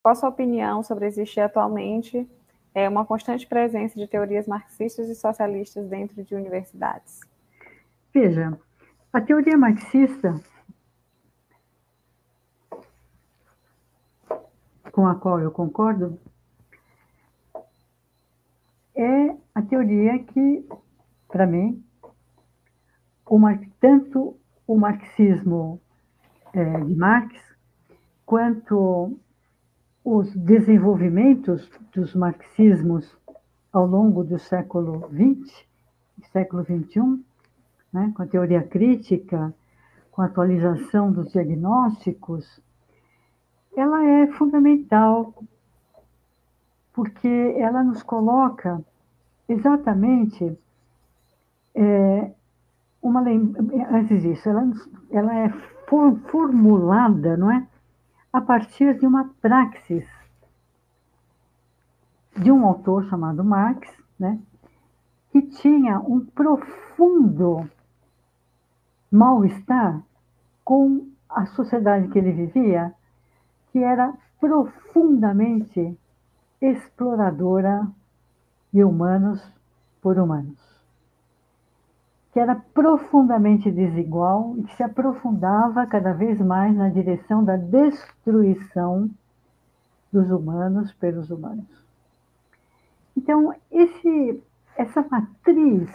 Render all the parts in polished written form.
Qual a sua opinião sobre existir atualmente uma constante presença de teorias marxistas e socialistas dentro de universidades? Veja, a teoria marxista, com a qual eu concordo, é a teoria que, para mim, tanto o marxismo de Marx, quanto os desenvolvimentos dos marxismos ao longo do século XX, século XXI, né, com a teoria crítica, com a atualização dos diagnósticos, ela é fundamental, porque ela nos coloca exatamente antes disso, ela é formulada, não é, a partir de uma praxis de um autor chamado Marx, né, que tinha um profundo mal-estar com a sociedade que ele vivia, que era profundamente exploradora de humanos por humanos, que era profundamente desigual e que se aprofundava cada vez mais na direção da destruição dos humanos pelos humanos. Então, essa matriz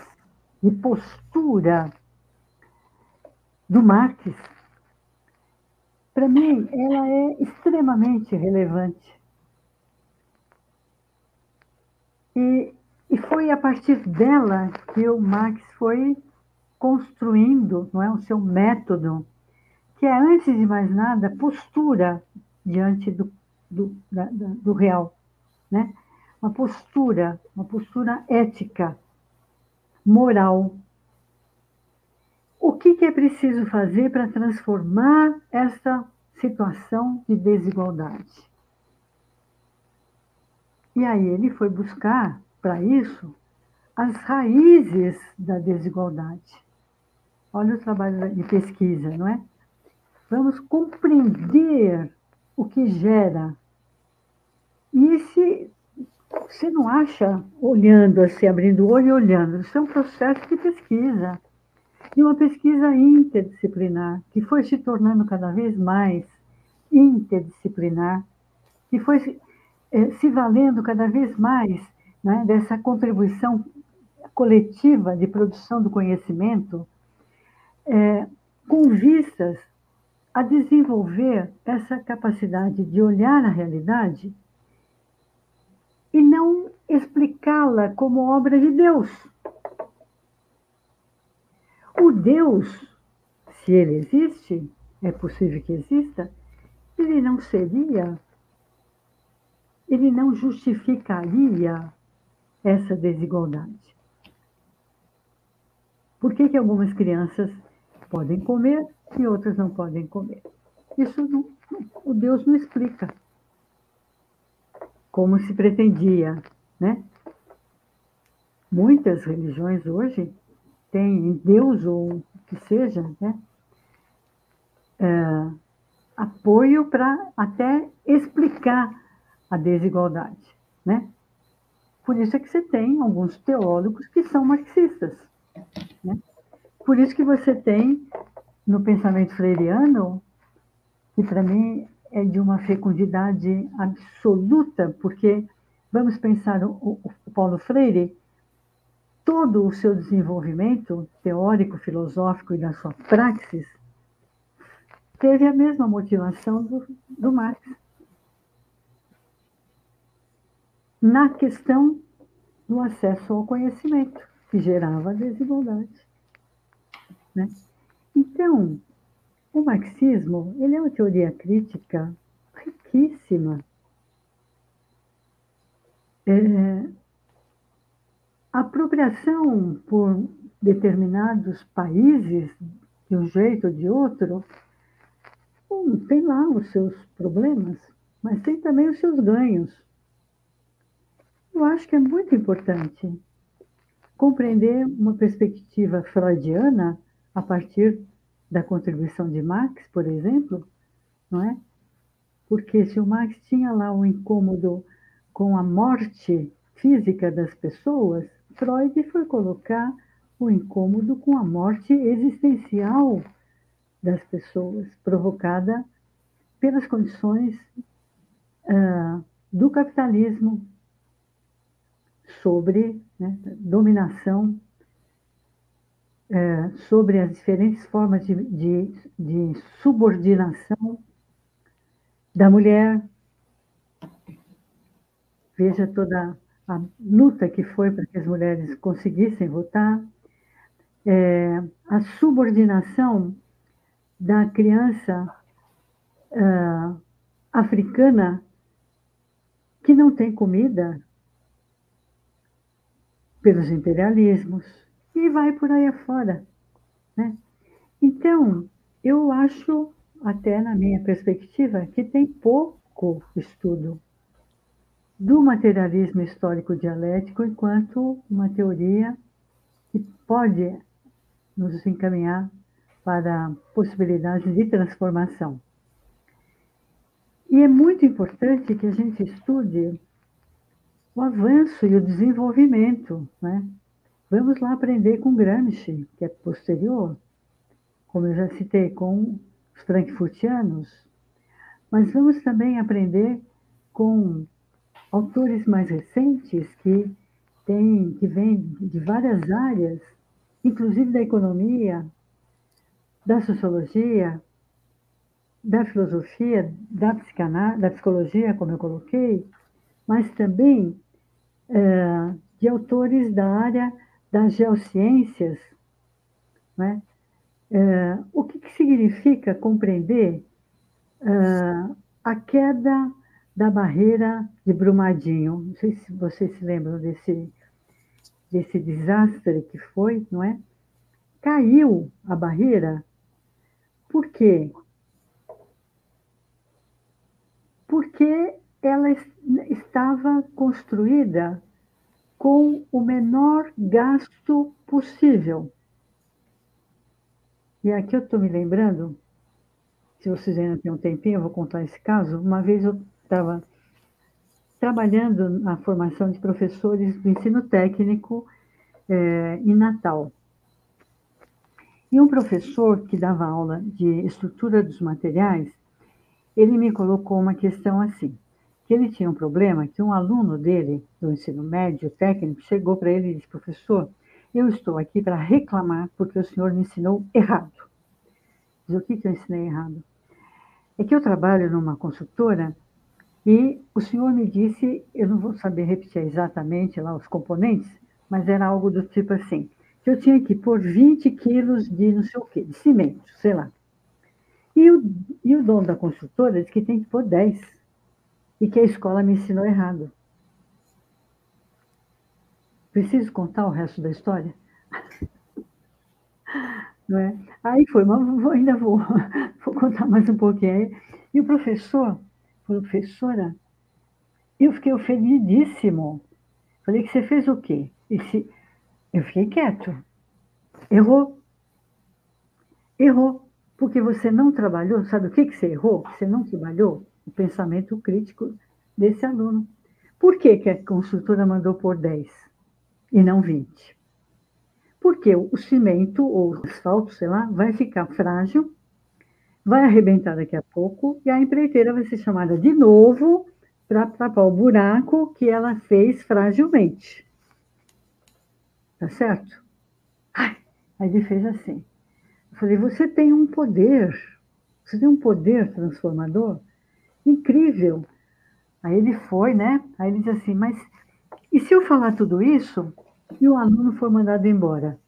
de postura do Marx, para mim, ela é extremamente relevante. E foi a partir dela que o Marx foi construindo, não é, o seu método, que é, antes de mais nada, postura diante do real, né? Uma postura ética, moral. O que é preciso fazer para transformar essa situação de desigualdade? E aí ele foi buscar, para isso, as raízes da desigualdade. Olha o trabalho de pesquisa, não é? Vamos compreender o que gera. E se você não acha olhando assim, abrindo o olho e olhando, isso é um processo de pesquisa. E uma pesquisa interdisciplinar, que foi se tornando cada vez mais interdisciplinar, que foi se valendo cada vez mais, né, dessa contribuição coletiva de produção do conhecimento, com vistas a desenvolver essa capacidade de olhar a realidade e não explicá-la como obra de Deus. O Deus, se ele existe, é possível que exista, ele não justificaria essa desigualdade. Por que algumas crianças podem comer e outras não podem comer? Isso o Deus não explica, como se pretendia, né? Muitas religiões hoje têm Deus, ou o que seja, né, apoio para até explicar a desigualdade, né? Por isso é que você tem alguns teólogos que são marxistas, né? Por isso que você tem, no pensamento freiriano, que para mim é de uma fecundidade absoluta, porque vamos pensar o Paulo Freire, todo o seu desenvolvimento teórico, filosófico e da sua praxis teve a mesma motivação do Marx. Na questão do acesso ao conhecimento, que gerava desigualdade, né? Então, o marxismo, ele é uma teoria crítica riquíssima. A apropriação por determinados países, de um jeito ou de outro, tem lá os seus problemas, mas tem também os seus ganhos. Eu acho que é muito importante compreender uma perspectiva freudiana a partir da contribuição de Marx, por exemplo, não é? Porque se o Marx tinha lá um incômodo com a morte física das pessoas, Freud foi colocar o incômodo com a morte existencial das pessoas, provocada pelas condições do capitalismo sobre, né, dominação, sobre as diferentes formas de subordinação da mulher. Veja toda a luta que foi para que as mulheres conseguissem votar, a subordinação da criança africana que não tem comida pelos imperialismos, e vai por aí afora, né? Então, eu acho, até na minha perspectiva, que tem pouco estudo do materialismo histórico dialético enquanto uma teoria que pode nos encaminhar para possibilidades de transformação. E é muito importante que a gente estude o avanço e o desenvolvimento, né? Vamos lá aprender com Gramsci, que é posterior, como eu já citei, com os frankfurtianos, mas vamos também aprender com autores mais recentes que vêm de várias áreas, inclusive da economia, da sociologia, da filosofia, da psicologia, como eu coloquei, mas também de autores da área das geociências, né? O que significa compreender a queda da barreira de Brumadinho? Não sei se vocês se lembram desse desastre que foi, não é? Caiu a barreira, por quê? Porque ela estava construída com o menor gasto possível. E aqui eu estou me lembrando, se vocês ainda têm um tempinho, eu vou contar esse caso. Uma vez eu estava trabalhando na formação de professores do ensino técnico em Natal. E um professor que dava aula de estrutura dos materiais, ele me colocou uma questão assim, que ele tinha um problema, que um aluno dele, do ensino médio técnico, chegou para ele e disse: professor, eu estou aqui para reclamar porque o senhor me ensinou errado. Diz: o que eu ensinei errado? É que eu trabalho numa consultora e o senhor me disse, eu não vou saber repetir exatamente lá os componentes, mas era algo do tipo assim, que eu tinha que pôr 20 quilos de não sei o quê, de cimento, sei lá. E o dono da consultora disse que tem que pôr 10 e que a escola me ensinou errado. Preciso contar o resto da história? Não é? Aí foi, mas ainda vou contar mais um pouquinho. E o professor, professora, eu fiquei ofendidíssimo. Falei: que você fez o quê? Eu fiquei quieto. Errou. Errou. Porque você não trabalhou, sabe o que você errou? Você não trabalhou o pensamento crítico desse aluno. Por que a consultora mandou por 10 e não 20? Porque o cimento ou o asfalto, sei lá, vai ficar frágil, vai arrebentar daqui a pouco e a empreiteira vai ser chamada de novo para tapar o buraco que ela fez fragilmente. Tá certo? Ai, aí ele fez assim. Eu falei: você tem um poder transformador incrível. Aí ele foi, né? Aí ele disse assim: mas e se eu falar tudo isso e o aluno for mandado embora?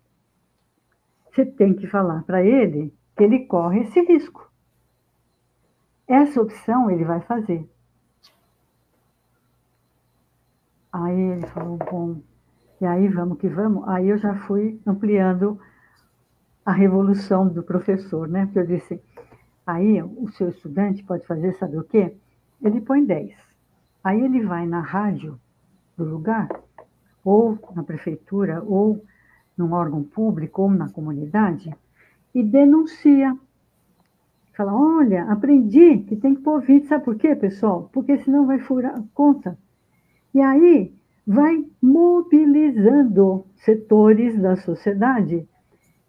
Você tem que falar para ele que ele corre esse risco. Essa opção ele vai fazer. Aí ele falou: bom, e aí vamos que vamos. Aí eu já fui ampliando a revolução do professor, né? Porque eu disse: aí o seu estudante pode fazer, sabe o quê? Ele põe 10. Aí ele vai na rádio do lugar, ou na prefeitura, ou num órgão público, ou na comunidade, e denuncia Fala, olha, aprendi que tem que pôr 20, sabe por quê, pessoal? Porque senão vai furar a conta. E aí vai mobilizando setores da sociedade.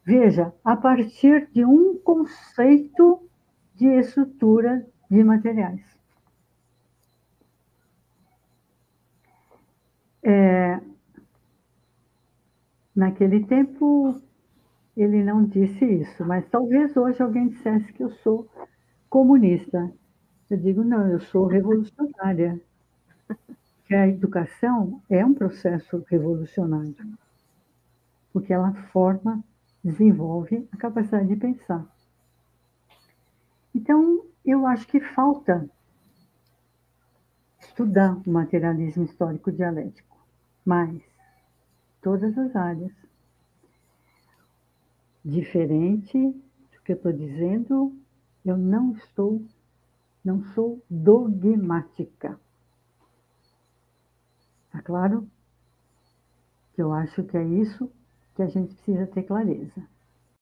Veja, a partir de um conceito de estrutura de materiais. Naquele tempo, ele não disse isso, mas talvez hoje alguém dissesse que eu sou comunista. Eu digo, não, eu sou revolucionária. Que a educação é um processo revolucionário, porque ela forma, desenvolve a capacidade de pensar. Então, eu acho que falta estudar o materialismo histórico dialético, mas todas as áreas. Diferente do que eu estou dizendo, eu não sou dogmática. Tá claro? Que eu acho que é isso que a gente precisa ter clareza.